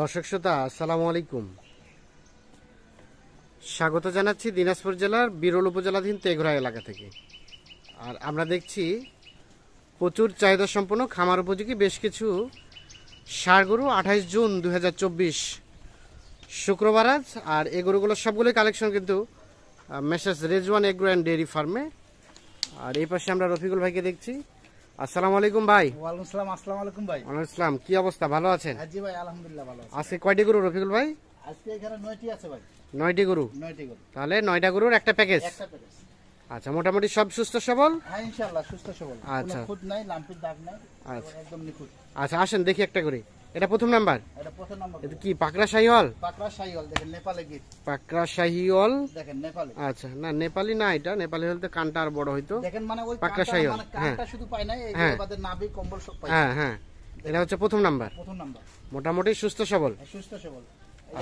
দর্শক শ্রোতা আসসালামু আলাইকুম। স্বাগত জানাচ্ছি দিনাজপুর জেলার বিরল উপজেলাধীন তেঘরা এলাকা থেকে। আর আমরা দেখছি প্রচুর চাহিদা সম্পন্ন খামার উপযোগী বেশ কিছু ষাঁড় গরু। 28 জুন 2024 শুক্রবার আজ। আর এই গরুগুলোর সবগুলোই কালেকশন কিন্তু messrs Rezwan agro and dairy ফার্মে। আর এই পাশে আমরা রফিকুল ভাইকে দেখছি। আসসালামু আলাইকুম ভাই। ওয়ালাইকুম আসসালাম। আসসালামু আলাইকুম ভাই। ওয়ালাইকুম আসসালাম। কি অবস্থা, ভালো আছেন? জি ভাই, আলহামদুলিল্লাহ ভালো আছি। আজকে কয়টি গরু রফিকুল ভাই? আজকে এখানে 9টি আছে ভাই। 9টি গরু। 9টি গরু। তাহলে 9টা গরুর একটা প্যাকেজ। একটা প্যাকেজ। আচ্ছা, মোটামুটি সব সুস্থ সবল? হ্যাঁ ইনশাআল্লাহ সুস্থ সবল। আচ্ছা। কোনো খুঁত নাই, লাম্পির দাগ নাই। আচ্ছা একদম নিখুঁত। আচ্ছা, আসেন দেখি একটা করে। এটা প্রথম নাম্বার। এটা প্রথম নাম্বার। এটা কি পাকড়া শাহিওয়াল? পাকড়া শাহিওয়াল, দেখেন নেপালে গিট। পাকড়া শাহিওয়াল, দেখেন নেপালে। আচ্ছা, না নেপালি না, এটা নেপালি হলে তো কানটা আর বড় হইতো। দেখেন মানে ওই পাকড়া শাহিওয়াল, মানে কানটা শুধু পায় না, এই বাদে নাভি কম্বল সব পায়। হ্যাঁ হ্যাঁ, এটা হচ্ছে প্রথম নাম্বার। প্রথম নাম্বার। মোটামুটি সুস্থ সবল। সুস্থ সবল।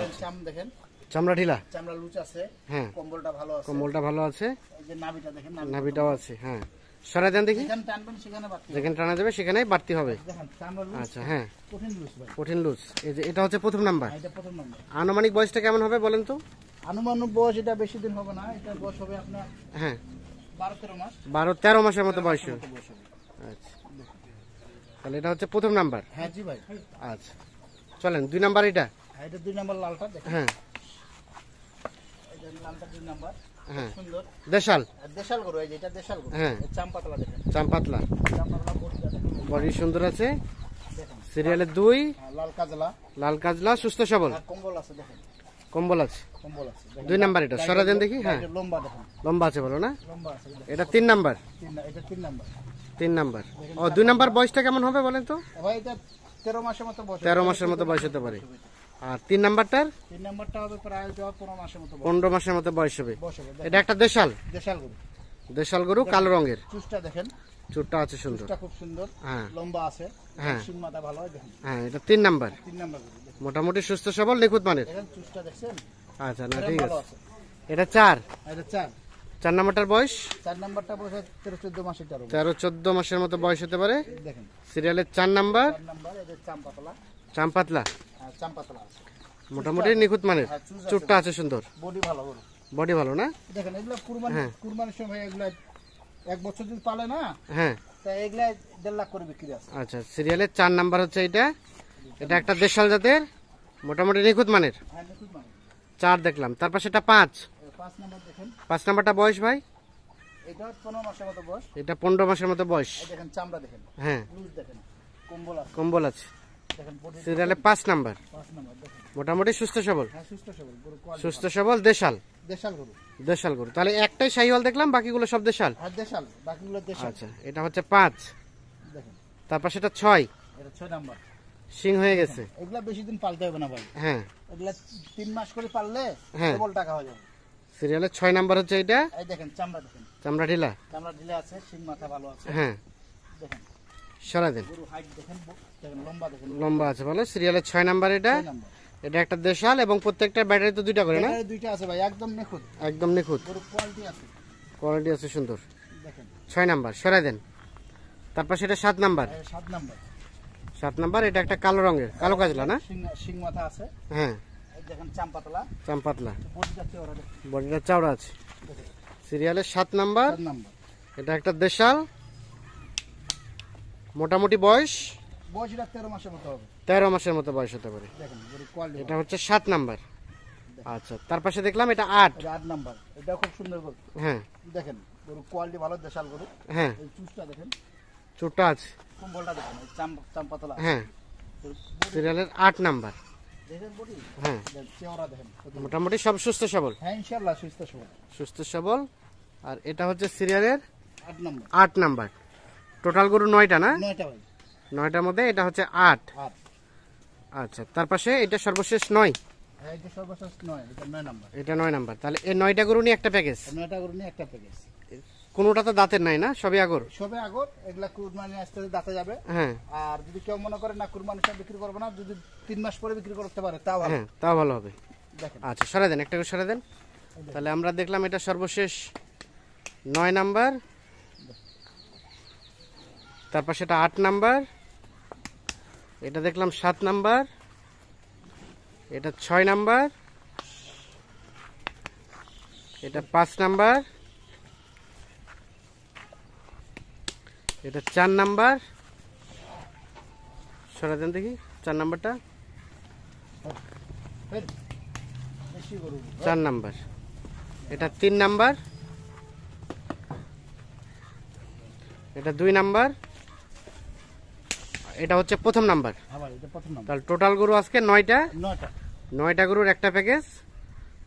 এই চাম দেখেন, চামড়া ঢিলা, চামড়া লুচ আছে। হ্যাঁ, কম্বলটা ভালো আছে। কম্বলটা ভালো আছে। এই যে নাভিটা দেখেন, নাভিটাও আছে। হ্যাঁ, সরাই দেন দেখি। যেখানে টানবেন সেখানে বাড়তি হবে। যেখানে টানা যাবে সেখানেই বাড়তি হবে। দেখেন চামড়া লুচ। আচ্ছা হ্যাঁ, কঠিন লুচ ভাই। কঠিন লুজ। এই যে এটা হচ্ছে প্রথম নাম্বার। এটা প্রথম নাম্বার। আনুমানিক বয়সটা কেমন হবে বলেন তো? আনুমানিক বয়স এটা বেশি দিন হবে না, এটা বয়স হবে আপনার হ্যাঁ 12-13 মাস। 12-13 মাসের মতো বয়স হবে। বয়স হবে। আচ্ছা, তাহলে এটা হচ্ছে প্রথম নাম্বার। হ্যাঁ জি ভাই। আচ্ছা চলেন 2 নাম্বার। এটা হ্যাঁ, এটা 2 নাম্বার লালটা দেখেন। হ্যাঁ এটা লালটা 2 নাম্বার। হ্যাঁ, সুন্দর দেশাল। আর দেশাল গরু, এই যে এটা দেশাল গরু। হ্যাঁ, এই চামপাতলা দেখেন। চাম্পাতলা, চামপাতলা বডিটা দেখেন। বডি সুন্দর আছে। দেখেন সিরিয়ালের 2, লাল কাজলা। লাল কাজলা, সুস্থ সবল, আর কম্বল আছে দেখেন। কম্বল আছে। কম্বল আছে দেখেন। 2 নাম্বার। এটা সরা দেন দেখি। হ্যাঁ, এটা লম্বা দেখেন। লম্বা আছে বলো না? লম্বা আছে দেখেন। এটা 3 নাম্বার। এটা 3 নাম্বার। 3 নাম্বার। ও 2 নাম্বার বয়সটা কেমন হবে বলেন তো? ভাই এটা 13 মাসের মতো বয়স। 13 মাসের মতো বয়স হতে পারে। আর 3 নাম্বারটার 3 নাম্বারটা হবে প্রায় 15 মাসের মতো বয়স। 15 মাসের মতো বয়স হবে। বয়স হবে। এটা একটা দেশাল। দেশাল গরু। দেশাল গরু, কালো রঙের। চুষটা দেখেন। চুটটা আছে সুন্দর। চুষটা খুব সুন্দর। হ্যাঁ লম্বা আছে। হ্যাঁ। শিং মাথা ভালো হয় দেখেন। হ্যাঁ, এটা 3 নাম্বার। 3 নাম্বার গরু দেখেন। মোটামুটি সুস্থ সবল, নিখুঁত মানের। দেখেন চুষটা দেখছেন। আচ্ছা, না এরকম ঠিক ভালো আছে। আছে। এটা 4। এটা 4। 4 নাম্বারটার বয়স 4 নাম্বারটা বয়স 13-14 মাসের টার। 13-14 মাসের মতো বয়স হতে পারে। দেখেন সিরিয়ালের 4 নাম্বার। 4 নাম্বার। এটা চামপাতলা। চাম্পাতলা, চামপাতলা আছে। মোটামুটি নিখুঁত মানের। হ্যাঁ, চুষ আছে। চুটটা আছে সুন্দর, বডি ভালো গরু। বডি ভালো না? দেখেন এগুলা কুরবানির সময় এগুলা 1 বছর যদি পালে না, হ্যাঁ তা এগুলা 1.5 লাখ করে বিক্রি আছে। আচ্ছা, সিরিয়ালের 4 নাম্বার হচ্ছে এটা। এটা একটা দেশাল জাতের, মোটামুটি নিখুঁত মানের। হ্যাঁ নিখুঁত মানে। 4 দেখলাম। তারপর সেটা 5। 5 নাম্বার দেখেন। 5 নাম্বারটা বয়স ভাই? এটা 15 মাসের মতো বয়স। এটা 15 মাসের মতো বয়স। এই দেখেন চামড়া দেখেন। হ্যাঁ, লুজ দেখেন। কম্বল আছে। কম্বল আছে। দেখেন বডি। সিরিয়ালে 5 নাম্বার। 5 নাম্বার দেখেন। মোটামুটি সুস্থ সবল। হ্যাঁ সুস্থ সবল গরু। কোয়ালিটি সুস্থ সবল দেশাল। দেশাল গরু। দেশাল গরু। তাহলে একটাই শাহিওয়াল দেখলাম, বাকিগুলো সব দেশাল। হ্যাঁ দেশাল, বাকিগুলো দেশাল। আচ্ছা, এটা হচ্ছে 5। দেখেন তারপর সেটা 6। এটা 6 নাম্বার। সিং হয়ে গেছে। এগুলা বেশি দিন পালতে হবে না ভাই। হ্যাঁ এগুলা 3 মাস করে পাললে হ্যাঁ। ডবল টাকা হয়ে যাবে। সিরিয়ালে 6 নাম্বার হচ্ছে এটা। এই দেখেন চামড়া দেখেন। চামড়া ঢিলা। চামড়া ঢিলে আছে, শিং মাথা ভালো আছে। হ্যাঁ, দেখেন সরা দেন। গরু হাইট দেখেন, দেখেন লম্বা দেখেন। লম্বা আছে ভালো। সিরিয়ালে 6 নাম্বার এটা। 6 নাম্বার। এটা একটা দেশাল এবং প্রত্যেকটা ব্যাটারি তো 2টা করে না? এখানে 2টা আছে ভাই, একদম নিখুঁত। একদম নিখুঁত, গরু কোয়ালিটি আছে। কোয়ালিটি আছে সুন্দর। দেখেন 6 নাম্বার, সরাই দেন। তারপর সেটা 7 নাম্বার। 7 নাম্বার। 7 নাম্বার, এটা একটা কালো রঙের, কালো কাজলা না? শিং মাথা আছে। হ্যাঁ, এই দেখেন চামপাতলা। চাম্পাতলা, বডিটা চওড়া দেখেন। বডিটা চওড়া আছে। দেখেন সিরিয়ালে 7 নাম্বার। 7 নাম্বার। এটা একটা দেশাল, মোটামুটি বয়স বয়স এটা 13 মাসের মতো হবে। 13 মাসের মতো বয়স হতে পারে। দেখেন গরু কোয়ালিটি। এটা হচ্ছে 7 নাম্বার। আচ্ছা, তার পাশে দেখলাম এটা 8। এটা 8 নাম্বার। এটা খুব সুন্দর গরু। হ্যাঁ দেখেন গরু কোয়ালিটি ভালো, দেশাল গরু। হ্যাঁ, এই চুষটা দেখেন, চুটটা আছে। কম্বলটা দেখেন, এই চামপাতলা। হ্যাঁ, সিরিয়ালের 8 নাম্বার। দেখেন বডি। হ্যাঁ, দেখেন চেওড়া দেখেন। মোটামুটি সব সুস্থ সবল। হ্যাঁ ইনশাআল্লাহ সুস্থ সবল। সুস্থ সবল। আর এটা হচ্ছে সিরিয়ালের 8 নাম্বার। 8 নাম্বার। টোটাল গরু 9টা না? 9টা ভাই। 9টার মধ্যে এটা হচ্ছে 8। 8। আচ্ছা, তার পাশে এটা সর্বশেষ 9। হ্যাঁ এটা সর্বশেষ 9, এটা 9 নাম্বার। এটা 9 নাম্বার। তাহলে এই 9টা গরু নিয়ে একটা প্যাকেজ। 9টা গরু নিয়ে একটা প্যাকেজ। কোনোটা তো দাঁতের নাই না, সবই আগর? সবে আগর। এগুলা কুরবানি আসতে দাঁতে যাবে। হ্যাঁ আর যদি কেউ মনে করে না কুরবানির সময় বিক্রি করবে না, যদি 3 মাস পরে বিক্রি করতে পারে তাও ভালো। হ্যাঁ, তাও ভালো হবে। দেখেন আচ্ছা, সরা দেন, একটা করে সরা দেন। তাহলে আমরা দেখলাম এটা সর্বশেষ 9 নাম্বার। তারপর সেটা 8 নাম্বার। এটা দেখলাম 7 নাম্বার। এটা 6 নাম্বার, এটা 5 নাম্বার, এটা 4 নাম্বার, সরা দেন দেখি 4 নাম্বারটা, বেশি গরু 4 নাম্বার, এটা 3 নাম্বার, এটা 2 নাম্বার, এটা হচ্ছে প্রথম নাম্বার। হ্যাঁ ভাই এটা প্রথম নাম্বার। তাহলে টোটাল গরু আজকে 9টা, 9টা। 9টা গরুর একটা প্যাকেজ,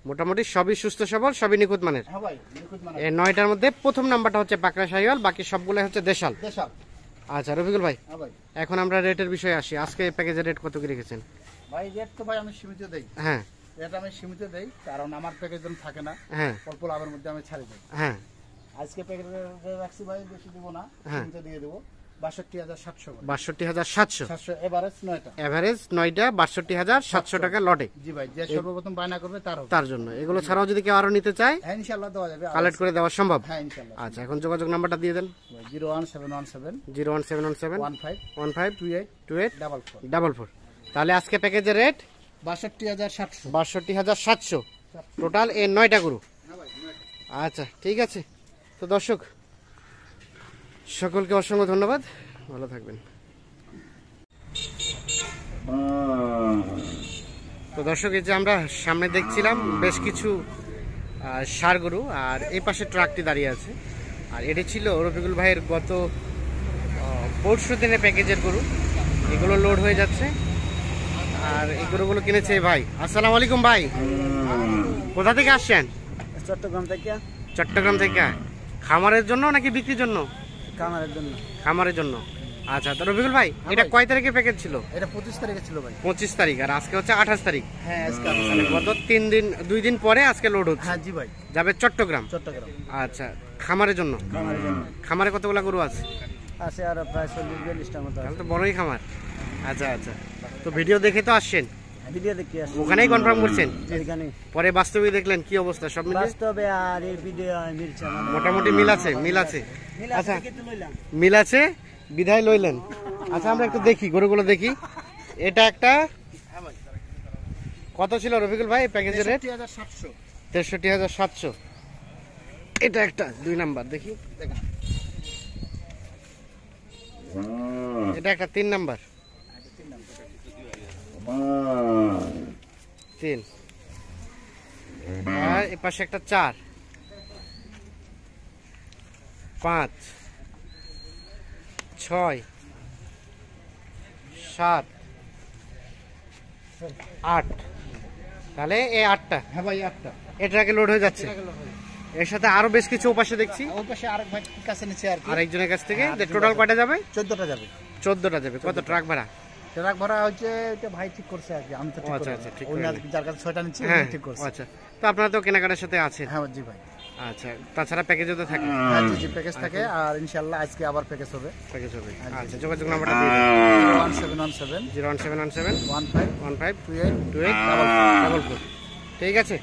মোটামুটি সবই সুস্থ সবল, সবই নিখুঁত মানের। হ্যাঁ ভাই নিখুঁত মানে এই 9টার মধ্যে প্রথম নাম্বারটা হচ্ছে পাকড়া শাহিওয়াল, বাকি সবগুলো হচ্ছে দেশাল। দেশাল। আচ্ছা রফিকুল ভাই, হ্যাঁ ভাই। এখন আমরা রেটের বিষয়ে আসি। আজকে এই প্যাকেজের রেট কত কি রেখেছেন? ভাই রেট তো ভাই আমি সীমিত দেই। হ্যাঁ রেট আমি সীমিত দেই, কারণ আমার প্যাকেজ যখন থাকে না, হ্যাঁ অল্প লাভের মধ্যে আমি ছাড়ি দেই। হ্যাঁ আজকে প্যাকেজ রাখছি ভাই, বেশি দিব না, হ্যাঁ। সীমিত দিয়ে দেবো 62,700 করে। 62,700 700 এভারেজ 9টা। এভারেজ 9টা 62,700 টাকা লটে। জি ভাই, যে সর্বপ্রথম বায়না করবে তার হবে। তার জন্য এগুলো ছাড়াও যদি কেউ আরো নিতে চায় হ্যাঁ ইনশাআল্লাহ দেওয়া যাবে। কালেক্ট করে দেওয়া সম্ভব। হ্যাঁ ইনশাআল্লাহ। আচ্ছা এখন যোগাযোগ নাম্বারটা দিয়ে দেন। 01717 01717 15 15 28 28 44 44। তাহলে আজকে প্যাকেজের রেট 62,700। 62,700 টোটাল এই 9টা গরু। আচ্ছা ঠিক আছে, তো দর্শক সকলকে অসংখ্য ধন্যবাদ, ভালো থাকবেন। তো দর্শক এই যে আমরা সামনে দেখছিলাম বেশ কিছু ষাঁড় গরু, আর এই পাশে ট্রাকটি দাঁড়িয়ে আছে, আর এটি ছিল রফিকুল ভাইয়ের গত পরশু দিনের প্যাকেজের গরু। এগুলো লোড হয়ে যাচ্ছে, আর এই গরুগুলো কিনেছে এই ভাই। আসসালামু আলাইকুম ভাই, কোথা থেকে আসছেন? চট্টগ্রাম থেকে। চট্টগ্রাম থেকে। খামারের জন্য নাকি বিক্রির জন্য? কামারের জন্য। খামারের জন্য। আচ্ছা তো রফিকুল ভাই এটা কয় তারিখে প্যাকেজ ছিল? এটা 25 তারিখে ছিল ভাই। 25 তারিখ, আর আজকে হচ্ছে 28 তারিখ। হ্যাঁ আজকে। মানে গত 2 দিন পরে আজকে লোড হচ্ছে। হ্যাঁ জি ভাই। যাবে চট্টগ্রাম। চট্টগ্রাম। আচ্ছা খামারের জন্য। কামারের জন্য খামারে কতগুলা গরু আছে? আছে আর প্রায় 40-42টার মতো। তাহলে তো বড়ই খামার। আচ্ছা আচ্ছা, তো ভিডিও দেখে তো আসছেন, ভিডিও দেখি আসছে ওখানেই কনফার্ম করছেন? এখানে পরে বাস্তবে দেখলেন কি অবস্থা সব মিলে? বাস্তবে আর এই ভিডিও মিলছে না। মোটামুটি মিল আছে, মিল আছে। আচ্ছা কিন্তু লইলাম। মিল আছে বিধায় লইলেন। আচ্ছা আমরা একটু দেখি গরুগুলো দেখি। এটা একটা কত ছিল রফিকুল ভাই প্যাকেজের রেট? 63,700। 63,700। এটা একটা 2 নাম্বার দেখি। এটা একটা 3 নাম্বার। 3। আর এই পাশে একটা 4 5 6 7 8। তাহলে এই 8টা। হ্যাঁ ভাই 8টা। এটাকে লোড হয়ে যাচ্ছে। এর সাথে আরো বেশ কিছু ওপাশে দেখছি ওই পাশে আরেক ভাই কাছে নিচে আর কি। আরেকজনের কাছ থেকে। টোটাল কয়টা যাবে? 14টা যাবে। 14টা যাবে। কত ট্রাক ভাড়া? ট্রাক ভাড়া হচ্ছে এটা ভাই ঠিক করছে আর কি, আমি তো ঠিক আচ্ছা, করি আচ্ছা, না। ঠিক উনি করে আর কি যার কাছে 6টা নিচ্ছে হ্যাঁ উনি ঠিক করছে। আচ্ছা, তো আপনারা তো কেনাকাটার সাথে আছেন। হ্যাঁ জি ভাই। আচ্ছা তাছাড়া প্যাকেজও তো থাকে। হ্যাঁ জি জি প্যাকেজ থাকে, আর ইনশাআল্লাহ আজকে আবার প্যাকেজ হবে। প্যাকেজ হবে। আচ্ছা যোগাযোগ নাম্বারটা দিয়ে দেন। 01717 01717 15 15 28 28 44। ঠিক আছে।